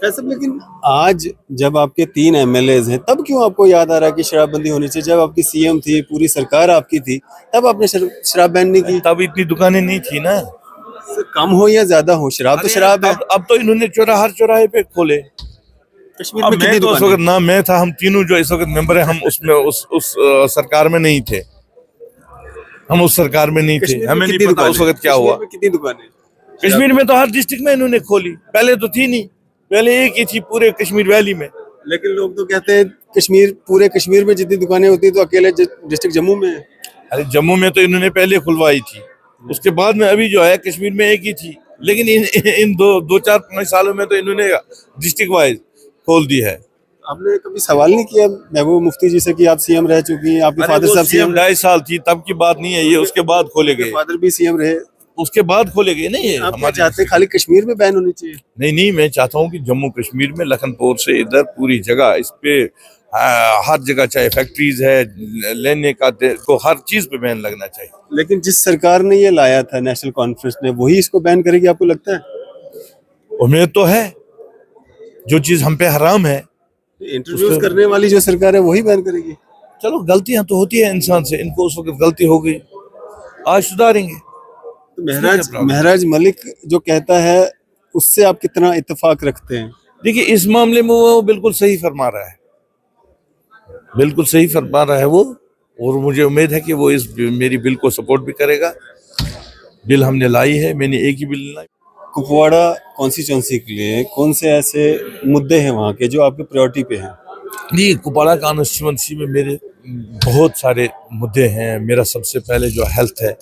फैसल, लेकिन आज जब आपके 3 MLAs हैं, तब क्यों आपको याद आ रहा है कि शराबबंदी होनी चाहिए? जब आपकी सीएम थी, पूरी सरकार आपकी थी, तब आपने शराब बैन नहीं की? तब इतनी दुकानें नहीं थी ना। सर, कम हो या ज्यादा हो, शराब तो अरे शराब है। अब तो इन्होंने हर चौराहे पे खोले। कश्मीर अब में मैं कितनी तो उस दुकानें वक्त हैं? ना, मैं था, हम तीनों जो इस वक्त मेंबर है, हम उसमें उस सरकार में नहीं थे। हम उस सरकार में नहीं थे, कश्मीर में हमें नहीं कितनी पता दुकानें उस हैं? वक्त क्या कश्मीर हुआ। में कितनी दुकानें हैं शराब कश्मीर की? में तो हर डिस्ट्रिक्ट में इन्होंने खोली, पहले तो थी नहीं। पहले एक ही थी पूरे कश्मीर वैली में। लेकिन लोग तो कहते हैं कश्मीर, पूरे कश्मीर में जितनी दुकानें होती तो अकेले डिस्ट्रिक्ट जम्मू में है। अरे जम्मू में तो इन्होंने पहले खुलवाई थी, उसके बाद में अभी जो है कश्मीर में एक ही थी। लेकिन इन दो चार 5 सालों में तो इन्होंने डिस्ट्रिक्ट वाइज खोल दी है। आपने कभी सवाल नहीं किया महबूब मुफ्ती जी से कि आप सीएम रह चुकी हैं, आपके अरे फादर वो साहब सीएम सीएम रहे, 2.5 साल थी तब की बात नहीं है ये, उसके बाद खोले गए। फादर भी सीएम रहे? उसके बाद खोले गए नहीं ये आप क्या हमारे। चाहते हैं, खाली कश्मीर में बैन होनी चाहिए? नहीं नहीं, मैं चाहता हूँ कि जम्मू कश्मीर में लखनपुर से इधर पूरी जगह इस पे हर जगह, चाहे फैक्ट्रीज है, लेने का को हर चीज पे बैन लगना चाहिए। लेकिन जिस सरकार ने ये लाया था, नेशनल कॉन्फ्रेंस ने, वही इसको बैन करेगी आपको लगता है? उम्मीद तो है, जो चीज हम पे हराम है इंट्रोड्यूस उसको। करने वाली जो सरकार है वही बैन करेगी? चलो गलतियां तो होती है इंसान से, इनको उस वक्त गलती हो गई, आज सुधारेंगे। तो इसमें क्या महराज प्रॉब्लम? महराज मलिक जो कहता है, उससे आप कितना इत्तेफाक रखते हैं? देखिए इस मामले में वो बिल्कुल सही फरमा रहा है, बिल्कुल सही फरमा रहा है वो। और मुझे उम्मीद है कि वो इस मेरी बिल को सपोर्ट भी करेगा। बिल हमने लाई है, मैंने एक ही बिल लाई। कुपवाड़ा कॉन्स्टिट्यूंसी के लिए कौन से ऐसे मुद्दे हैं वहाँ के जो आपके प्रायोरिटी पे हैं? नहीं, कुपवाड़ा कॉन्स्टिट्यूंसी में मेरे बहुत सारे मुद्दे हैं। मेरा सबसे पहले जो हेल्थ है,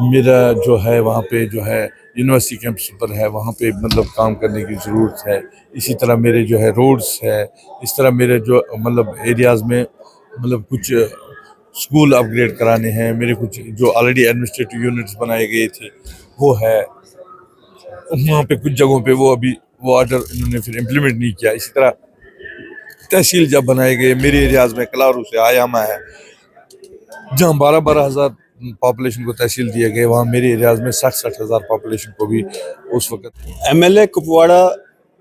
मेरा जो है वहाँ पे जो है यूनिवर्सिटी कैंपस पर है, वहाँ पे मतलब काम करने की ज़रूरत है। इसी तरह मेरे जो है रोड्स है, इस तरह मेरे जो मतलब एरियाज़ में मतलब कुछ स्कूल अपग्रेड कराने हैं मेरे, कुछ जो ऑलरेडी एडमिनिस्ट्रेटिव यूनिट्स बनाए गए थे वो है। वहाँ पे कुछ जगहों पे वो अभी वो ऑर्डर इन्होंने फिर इम्प्लीमेंट नहीं किया। इसी तरह तहसील जब बनाए गए मेरे एरियाज़ में, कलारू से आयामा है, जहाँ 12-12 हज़ार पॉपुलेशन को तहसील दिए गए, वहाँ मेरे एरियाज में 60-60 हज़ार पॉपुलेशन को भी उस वक्त। एमएलए कुपवाड़ा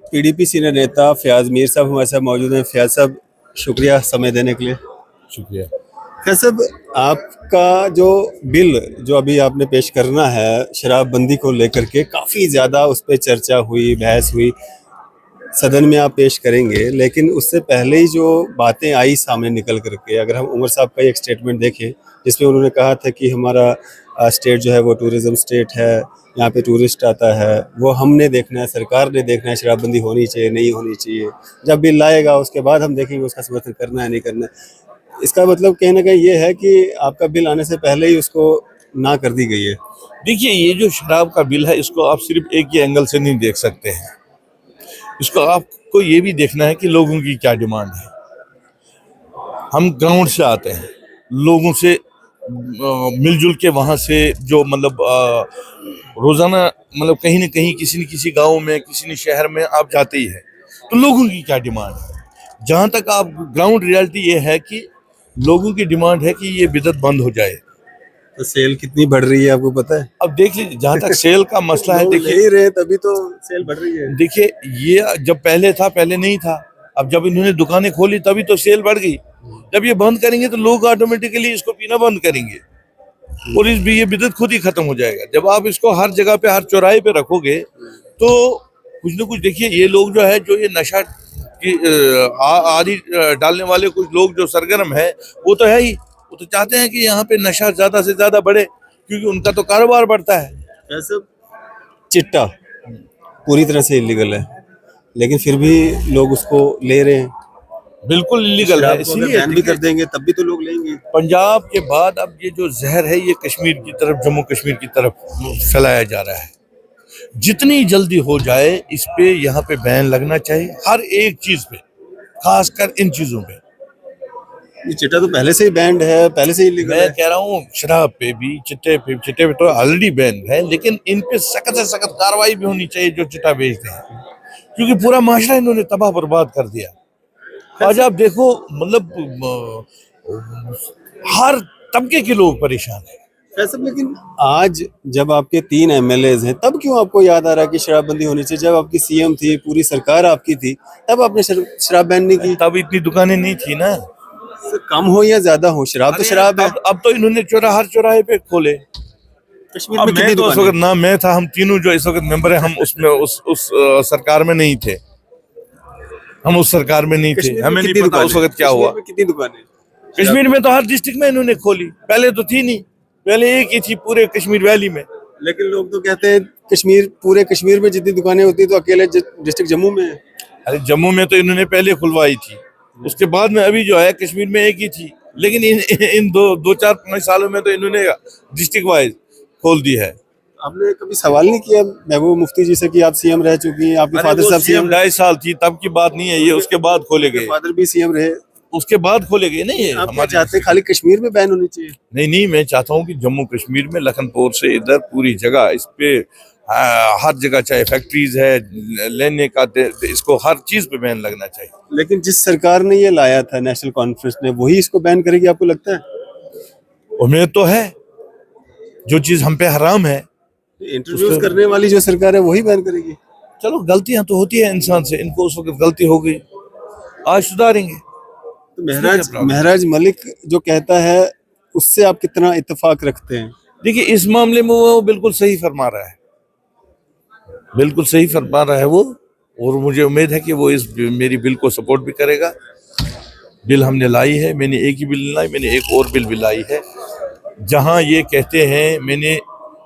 पीडीपी सीनियर नेता फयाज मीर साहब हमारे साथ मौजूद हैं। फयाज साहब, शुक्रिया समय देने के लिए। शुक्रिया। फयाज साहब, आपका जो बिल जो अभी आपने पेश करना है शराबबंदी को लेकर के, काफ़ी ज़्यादा उस पर चर्चा हुई, बहस हुई, सदन में आप पेश करेंगे, लेकिन उससे पहले ही जो बातें आई सामने निकल करके, अगर हम उमर साहब का एक स्टेटमेंट देखें जिसमें उन्होंने कहा था कि हमारा स्टेट जो है वो टूरिज्म स्टेट है, यहाँ पे टूरिस्ट आता है, वो हमने देखना है, सरकार ने देखना है शराबबंदी होनी चाहिए नहीं होनी चाहिए। जब बिल लाएगा उसके बाद हम देखेंगे उसका समर्थन करना है नहीं करना है। इसका मतलब कहीं ना कहीं ये है कि आपका बिल आने से पहले ही उसको ना कर दी गई है। देखिए ये जो शराब का बिल है, इसको आप सिर्फ एक ही एंगल से नहीं देख सकते हैं। इसको आपको ये भी देखना है कि लोगों की क्या डिमांड है। हम ग्राउंड से आते हैं, लोगों से मिलजुल के वहाँ से जो मतलब रोजाना मतलब कहीं ना कहीं किसी न किसी गांव में, किसी न शहर में आप जाते ही है, तो लोगों की क्या डिमांड है। जहाँ तक आप ग्राउंड रियलिटी ये है कि लोगों की डिमांड है कि ये बिदअत बंद हो जाए। तो सेल कितनी बढ़ रही है आपको पता है? अब देख लीजिए, जहाँ तक सेल का मसला है, लोग ले देखिए ही रहे तभी तो सेल बढ़ रही है। देखिए ये जब पहले था, पहले नहीं था। अब जब इन्होंने दुकानें खोली तभी तो सेल बढ़ गई। जब ये बंद करेंगे तो लोग ऑटोमेटिकली इसको पीना बंद करेंगे और इस भी ये बिदत खुद ही खत्म हो जाएगा। जब आप इसको हर जगह पे, हर चौराहे पे रखोगे तो कुछ ना कुछ, देखिए ये लोग जो है, जो ये नशा की आदि डालने वाले कुछ लोग जो सरगर्म है, वो तो है ही, वो तो चाहते हैं कि यहाँ पे नशा ज्यादा से ज्यादा बढ़े, क्योंकि उनका तो कारोबार बढ़ता है। ऐसे चिट्टा पूरी तरह से इलीगल है, लेकिन फिर भी लोग उसको ले रहे हैं। बिल्कुल इलीगल है, शराब को अगर इसीलिए बैन भी कर देंगे तब भी तो लोग लेंगे। पंजाब के बाद अब ये जो जहर है ये कश्मीर की तरफ, जम्मू कश्मीर की तरफ फैलाया जा रहा है। जितनी जल्दी हो जाए इस पे, यहाँ पे बैन लगना चाहिए हर एक चीज पे, खासकर इन चीजों पे। ये चिट्टा तो पहले से ही बैंड है, पहले से ही इलीगल मैं है। कह रहा हूँ शराब पे भी, चिट्टे पे तो ऑलरेडी बैन है, लेकिन इन पे सख्त से सख्त कार्रवाई भी होनी चाहिए जो चिट्टा बेचते हैं, क्योंकि पूरा माशरा इन्होंने तबाह बर्बाद कर दिया। आज आप देखो मतलब हर तबके के लोग परेशान हैं। फैसल, लेकिन आज जब आपके 3 एमएलएज हैं, तब क्यों आपको याद आ रहा है कि शराबबंदी होनी चाहिए? जब आपकी सीएम थी, पूरी सरकार आपकी थी, तब आपने शराब बैन नहीं की? तब इतनी दुकानें नहीं थी ना। सर, कम हो या ज्यादा हो, शराब तो अरे शराब है। अब तो इन्होंने हर चौराहे पे खोले। कश्मीर अब में कितनी मैं तो उस दुकानें वक्त हैं? ना, मैं था, हम तीनों जो इस वक्त मेंबर है, हम उसमें उस सरकार में नहीं थे। हम उस सरकार में नहीं थे, कश्मीर में हमें नहीं कितनी पता उस दुकानें हैं? वक्त क्या कश्मीर हुआ। में कितनी दुकानें हैं? कश्मीर में तो हर डिस्ट्रिक्ट में इन्होंने खोली, पहले तो थी नहीं, पहले एक ही थी पूरे कश्मीर वैली में। लेकिन लोग तो कहते हैं कश्मीर, पूरे कश्मीर में जितनी दुकानें होती तो अकेले डिस्ट्रिक्ट जम्मू में है। अरे जम्मू में तो इन्होंने पहले खुलवाई थी, उसके बाद में अभी जो है कश्मीर में एक ही थी, लेकिन इन दो चार 5 सालों में तो इन्होंने डिस्ट्रिक्ट वाइज खोल दी है। आपने कभी सवाल नहीं किया महबूब मुफ्ती जी से कि आप सीएम रह चुकी हैं, आपके अरे फादर वो साहब सीएम सीएम, 2.5 साल थी तब की बात नहीं है ये, उसके बाद खोले गए। फादर भी सीएम रहे। उसके बाद खोले गए नहीं ये आप क्या हमारे। चाहते हैं, खाली कश्मीर में बैन होनी चाहिए? नहीं नहीं, मैं चाहता हूँ कि जम्मू कश्मीर में लखनपुर से इधर पूरी जगह इस पे हर जगह, चाहे फैक्ट्रीज है लेने का इसको हर चीज पे बैन लगना चाहिए। लेकिन जिस सरकार ने ये लाया था नेशनल कॉन्फ्रेंस ने, वही इसको बैन करेगी आपको लगता है? उम्मीद तो है, जो चीज हम पे हराम है। इंट्रोड्यूस करने वाली जो सरकार है वही बैन करेगी? चलो गलतियां तो होती है इंसान से, इनको उस वक्त गलती हो गई, आज सुधारेंगे। तो महराज मलिक जो कहता है, उससे आप कितना इत्तेफाक रखते हैं? देखिए इस मामले में वो बिल्कुल सही फरमा रहा है, बिल्कुल सही फरमा रहा है वो, और मुझे उम्मीद है कि वो इस मेरी बिल को सपोर्ट भी करेगा। बिल हमने लाई है, मैंने एक ही बिल नहीं लाई, मैंने एक और बिल भी लाई है, जहां ये कहते हैं मैंने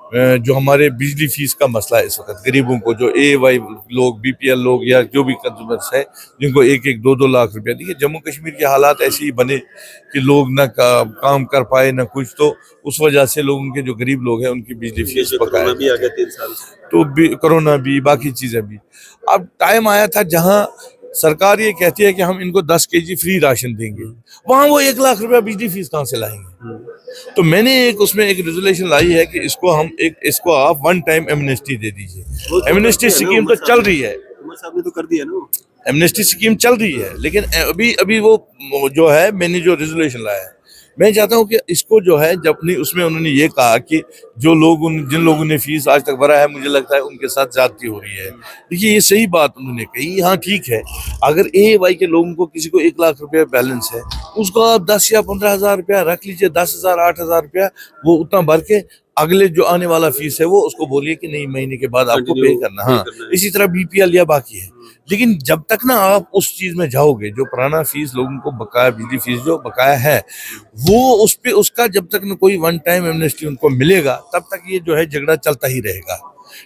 जो हमारे बिजली फीस का मसला है इस वक्त गरीबों को, जो AY लोग, BPL लोग या जो भी कंज्यूमर्स है, जिनको 1-1 2-2 लाख रुपया, देखिए जम्मू कश्मीर के हालात ऐसे ही बने कि लोग ना काम कर पाए ना कुछ, तो उस वजह से लोगों के जो गरीब लोग हैं उनकी बिजली फीस बकाया भी आ गया 3 साल से। तो कोरोना भी, बाकी चीजें भी। अब टाइम आया था जहां सरकार ये कहती है कि हम इनको 10 kg फ्री राशन देंगे, वहां वो 1 लाख रुपया बिजली फीस कहाँ से लाएंगे? तो मैंने उसमें एक रेजोल्यूशन लाई है कि इसको आप 1 टाइम एमनेस्टी दे दीजिए। एमनेस्टी स्कीम तो चल रही है, उमर साहब ने तो कर दिया ना। एमनेस्टी स्कीम चल रही है, लेकिन अभी अभी वो जो है, मैंने जो रेजोल्यूशन लाया है, मैं चाहता हूं कि इसको जो है, जब नहीं उसमें उन्होंने ये कहा कि जो लोग जिन लोगों ने फीस आज तक भरा है, मुझे लगता है उनके साथ ज्यादती हो रही है। देखिए ये सही बात उन्होंने कही, हाँ ठीक है, अगर AY के लोगों को किसी को 1 लाख रुपया बैलेंस है, उसको आप 10 या 15 हजार रुपया रख लीजिए, 10,000 8,000 रुपया वो उतना भर के अगले जो आने वाला फीस है वो उसको बोलिए कि नहीं महीने के बाद आपको पे करना। हाँ, इसी तरह BPL या बाकी है। लेकिन जब तक ना आप उस चीज में जाओगे, जो पुराना फीस लोगों को बकाया, बिजली फीस जो बकाया है, वो उस पे उसका जब तक न कोई 1 टाइम एमनेस्टी उनको मिलेगा, तब तक ये जो है झगड़ा चलता ही रहेगा।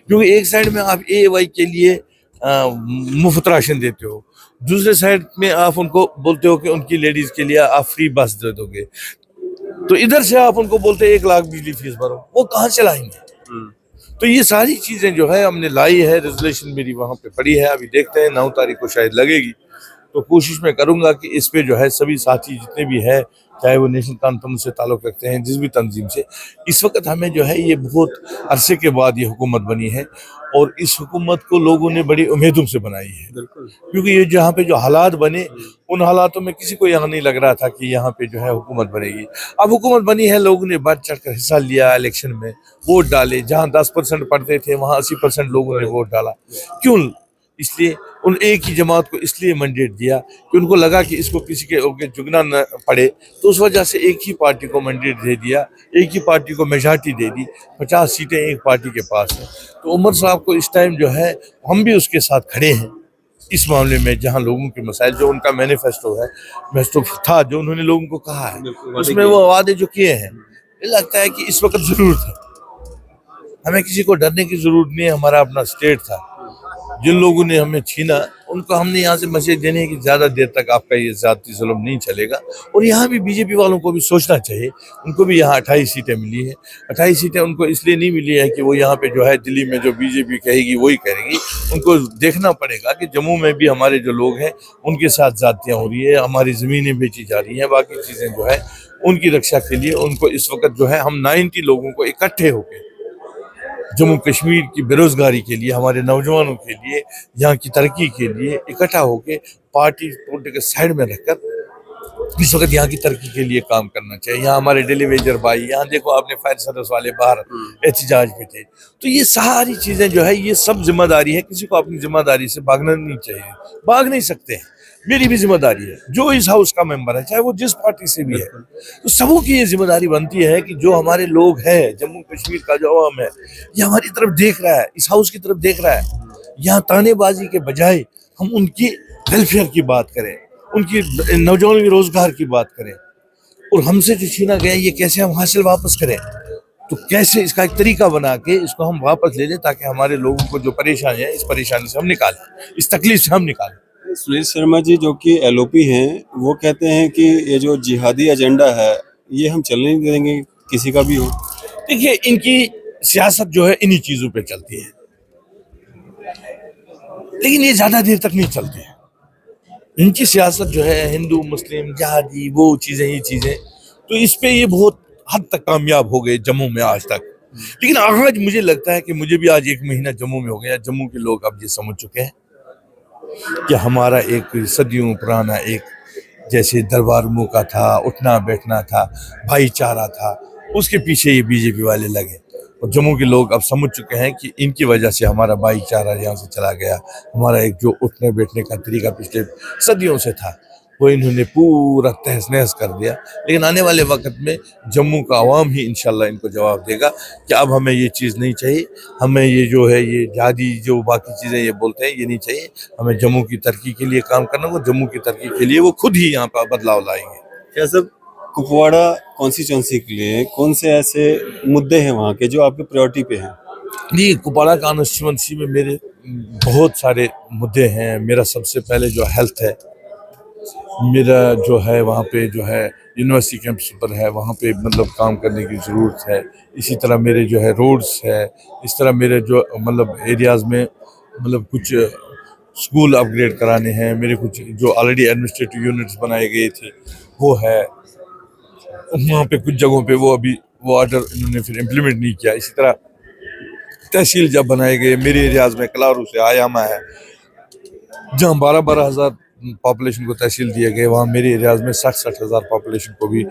क्योंकि एक साइड में आप AY के लिए मुफ्त राशन देते हो, दूसरे साइड में आप उनको बोलते हो कि उनकी लेडीज के लिए आप फ्री बस दे दोगे, तो इधर से आप उनको बोलते हैं 1 लाख बिजली फीस भरो, वो कहाँ से लाएंगे? तो ये सारी चीजें जो है हमने लाई है, रेजोल्यूशन मेरी वहां पे पड़ी है, अभी देखते हैं 9 तारीख को शायद लगेगी, तो कोशिश मैं करूंगा कि इस पे जो है सभी साथी जितने भी है, चाहे वो नेशनल कॉन्फ्रेंस से ताल्लुक रखते हैं, जिस भी तंजीम से, इस वक्त हमें जो है ये बहुत अरसे के बाद ये हुकूमत बनी है, और इस हुकूमत को लोगों ने बड़ी उम्मीदों से बनाई है, क्योंकि ये जहाँ पे जो हालात बने, उन हालातों में किसी को यहाँ नहीं लग रहा था कि यहाँ पे जो है हुकूमत बनेगी। अब हुकूमत बनी है, लोगों ने बढ़ चढ़ कर हिस्सा लिया, इलेक्शन में वोट डाले, जहाँ 10% पढ़ते थे वहाँ 80% लोगों ने वोट डाला। क्यों? इसलिए उन एक ही जमात को इसलिए मैंडेट दिया कि उनको लगा कि इसको किसी के आगे झुकना न पड़े, तो उस वजह से एक ही पार्टी को मैंडेट दे दिया, एक ही पार्टी को मेजॉरिटी दे दी, 50 सीटें एक पार्टी के पास है। तो उमर साहब को इस टाइम जो है, हम भी उसके साथ खड़े हैं इस मामले में, जहां लोगों के मसाइल, जो उनका मैनिफेस्टो था, जो उन्होंने लोगों को कहा है, उसमें वो वादे जो किए हैं, मुझे लगता है कि इस वक्त जरूरत है, हमें किसी को डरने की जरूरत नहीं है। हमारा अपना स्टेट था, जिन लोगों ने हमें छीना, उनको हमने यहाँ से मैसेज देने है कि ज्यादा देर तक आपका ये जाती जुल्म नहीं चलेगा। और यहाँ भी BJP वालों को भी सोचना चाहिए, उनको भी यहाँ 28 सीटें मिली है, 28 सीटें उनको इसलिए नहीं मिली है कि वो यहाँ पे जो है दिल्ली में जो BJP कहेगी वही करेगी। उनको देखना पड़ेगा कि जम्मू में भी हमारे जो लोग हैं उनके साथ जातियाँ हो रही है, हमारी ज़मीनें बेची जा रही हैं, बाकी चीज़ें जो है उनकी रक्षा के लिए उनको इस वक्त जो है हम 90 लोगों को इकट्ठे होकर जम्मू कश्मीर की बेरोजगारी के लिए, हमारे नौजवानों के लिए, यहाँ की तरक्की के लिए इकट्ठा होकर पार्टी के साइड में रखकर इस वक्त यहाँ की तरक्की के लिए काम करना चाहिए। यहाँ हमारे डेली वेजर भाई, यहाँ देखो आपने फायर सर्विस वाले बाहर एहतजाज पे थे। तो ये सारी चीजें जो है ये सब जिम्मेदारी है, किसी को अपनी जिम्मेदारी से भागना नहीं चाहिए, भाग नहीं सकते हैं। मेरी भी जिम्मेदारी है, जो इस हाउस का मेंबर है चाहे वो जिस पार्टी से भी है, तो सबों की ये जिम्मेदारी बनती है कि जो हमारे लोग हैं, जम्मू कश्मीर का जो अवाम है ये हमारी तरफ देख रहा है, इस हाउस की तरफ देख रहा है। यहाँ तानेबाजी के बजाय हम उनकी वेलफेयर की बात करें, उनकी नौजवानों के रोजगार की बात करें, और हमसे जो छीना गया ये कैसे हम हासिल वापस करें। तो कैसे इसका एक तरीका बना के इसको हम वापस ले लें ताकि हमारे लोगों को जो परेशानी है इस परेशानी से हम निकालें, इस तकलीफ से हम निकालें। सुनील शर्मा जी जो कि एलओपी हैं वो कहते हैं कि ये जो जिहादी एजेंडा है ये हम चलने नहीं देंगे किसी का भी हो। देखिए इनकी सियासत जो है इन्हीं चीजों पे चलती है, लेकिन ये ज्यादा देर तक नहीं चलती है। इनकी सियासत जो है हिंदू मुस्लिम जिहादी वो चीजें ये चीजें, तो इस पे ये बहुत हद तक कामयाब हो गए जम्मू में आज तक। लेकिन आज मुझे लगता है कि मुझे भी आज 1 महीना जम्मू में हो गया, जम्मू के लोग अब ये समझ चुके हैं कि हमारा एक सदियों पुराना एक जैसे दरबार मुँह का था, उठना बैठना था, भाईचारा था, उसके पीछे ये बीजेपी वाले लगे। और जम्मू के लोग अब समझ चुके हैं कि इनकी वजह से हमारा भाईचारा यहाँ से चला गया, हमारा एक जो उठने बैठने का तरीका पिछले सदियों से था वो इन्होंने पूरा तहस नहस कर दिया। लेकिन आने वाले वक्त में जम्मू का आवाम ही इंशाल्लाह इनको जवाब देगा कि अब हमें ये चीज़ नहीं चाहिए, हमें ये जो है ये जिहादी जो बाकी चीज़ें ये बोलते हैं ये नहीं चाहिए, हमें जम्मू की तरक्की के लिए काम करना होगा। जम्मू की तरक्की के लिए वो खुद ही यहाँ पर बदलाव लाएंगे। क्या सब कुपवाड़ा कॉन्स्टिट्यूंसी के लिए कौन से ऐसे मुद्दे हैं वहाँ के जो आपके प्रायोरिटी पे हैं? जी, कुपवाड़ा कॉन्स्टिट्यूंसी में मेरे बहुत सारे मुद्दे हैं। मेरा सबसे पहले जो हेल्थ है, मेरा जो है वहाँ पे जो है यूनिवर्सिटी कैंपस पर है, वहाँ पे मतलब काम करने की ज़रूरत है। इसी तरह मेरे जो है रोड्स है, इस तरह मेरे जो मतलब एरियाज़ में मतलब कुछ स्कूल अपग्रेड कराने हैं, मेरे कुछ जो ऑलरेडी एडमिनिस्ट्रेटिव यूनिट्स बनाए गए थे वो है, वहाँ पे कुछ जगहों पे वो अभी वो ऑर्डर इन्होंने फिर इम्प्लीमेंट नहीं किया। इसी तरह तहसील जब बनाए गए मेरे एरियाज़ में, कलारू से आयामा है जहाँ 12-12 हज़ार पॉपुलेशन को तहसील दिए गए, वहाँ मेरे एरियाज़ में 60-60 हज़ार पॉपुलेशन को भी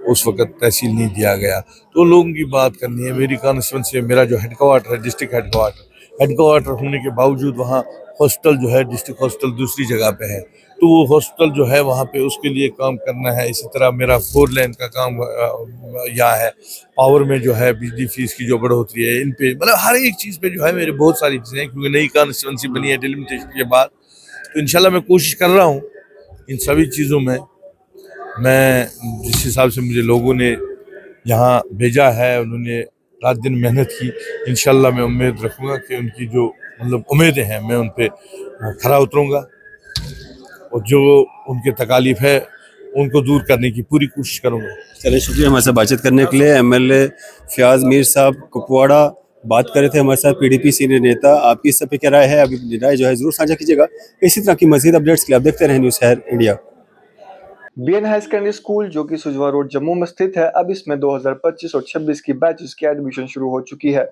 उस वक्त तहसील नहीं दिया गया। तो लोगों की बात करनी है। मेरी कॉन्स्टिट्यूंसी में मेरा जो हेडक्वार्टर है, डिस्ट्रिक्ट हेडक्वार्टर होने के बावजूद वहाँ हॉस्टल जो है डिस्ट्रिक्ट हॉस्टल दूसरी जगह पे है, तो वो हॉस्टल जो है वहाँ पे उसके लिए काम करना है। इसी तरह मेरा 4 लेन का काम यहाँ है। पावर में जो है बिजली फीस की जो बढ़ोतरी है, इन पे मतलब हर एक चीज़ पे जो है मेरे बहुत सारी चीज़ें हैं, क्योंकि नई कॉन्स्टिट्यूंसी बनी है डिलिमिटेशन के बाद। तो इंशाल्लाह मैं कोशिश कर रहा हूँ इन सभी चीज़ों में, मैं जिस हिसाब से मुझे लोगों ने यहाँ भेजा है, उन्होंने रात दिन मेहनत की, इंशाल्लाह मैं उम्मीद रखूँगा कि उनकी जो मतलब उम्मीदें हैं मैं उन पे खरा उतरूँगा और जो उनके तकालीफ है उनको दूर करने की पूरी कोशिश करूँगा। चलिए शुक्रिया हमारे साथ बातचीत करने के लिए। एमएलए फयाज मीर साहब कुपवाड़ा बात कर रहे थे हमारे साथ, पीडीपी सीनियर नेता। आपकी इस सब पे क्या राय है? अभी राय जो है जरूर साझा कीजिएगा। इसी तरह की मजीद अपडेट्स के लिए आप देखते रहें news Shahar India. BN higher secondary school जो कि सुजवा रोड जम्मू में स्थित है, अब इसमें 2025 और 26 की बैचेस की एडमिशन शुरू हो चुकी है।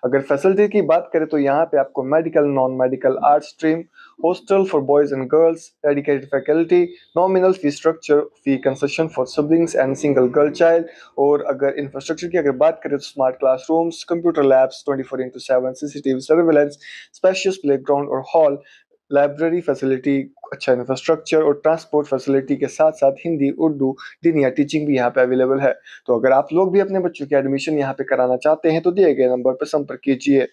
अगर फैसिलिटी की बात करें तो यहाँ पे आपको medical, non medical, art stream, hostel for boys and girls, dedicated faculty, nominal fee structure, fee concession for siblings and single girl child. और अगर इंफ्रास्ट्रक्चर की अगर बात करें तो smart classrooms, computer labs, 24/7 CCTV surveillance, spacious playground और hall, library facility, अच्छा infrastructure और ट्रांसपोर्ट फैसिलिटी के साथ साथ हिंदी, उर्दू, दीनिया टीचिंग भी यहाँ पे अवेलेबल है। तो अगर आप लोग भी अपने बच्चों की एडमिशन यहाँ पे कराना चाहते हैं तो दिए गए नंबर पर संपर्क कीजिए।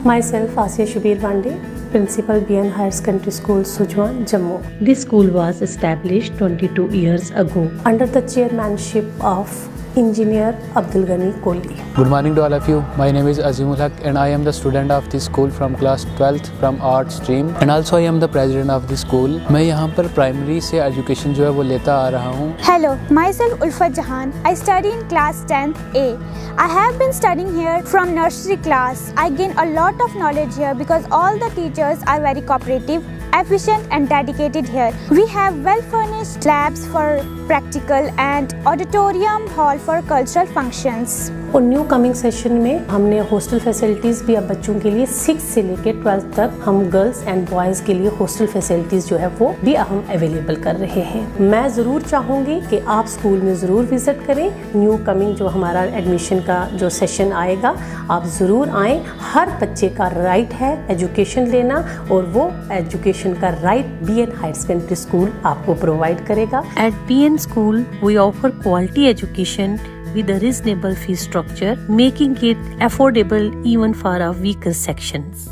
Myself, Asiya Shubir Wande, Principal BN Higher Secondary School, Sujwan, Jammu. This school was established 22 years ago. Under the chairmanship of Engineer Abdul Ghani Kohli. Good morning to all of you. My name is Azimul Haq and I am the student of this school from class 12th from art stream and also I am the president of the school. मैं यहाँ पर primary से education जो है वो लेता आ रहा हूँ। Hello, myself Ulfat Jahan. I study in class 10th A. I have been studying here from nursery class. I gain a lot of knowledge here because all the teachers are very cooperative, efficient and dedicated here. We have well furnished labs for practical and auditorium hall for cultural functions. और new coming session में हमने hostel facilities भी अब बच्चों के लिए 6 से लेकर 12 तक हम गर्ल्स एंड बॉयज़ के लिए हॉस्टल फैसिलिटीज़ जो है वो भी हम अवेलेबल कर रहे हैं। मैं ज़रूर चाहूँगी कि आप स्कूल में ज़रूर विज़िट करें। न्यू कमिंग जो हमारा एडमिशन का जो सेशन आएगा, आप ज़रूर आएँ। हर बच्चे का राइट है एजुकेशन लेना, और वो एजुकेशन का right BN higher secondary school आपको प्रोवाइड करेगा। At BN School, we offer quality education with a reasonable fee structure, making it affordable even for our weaker sections.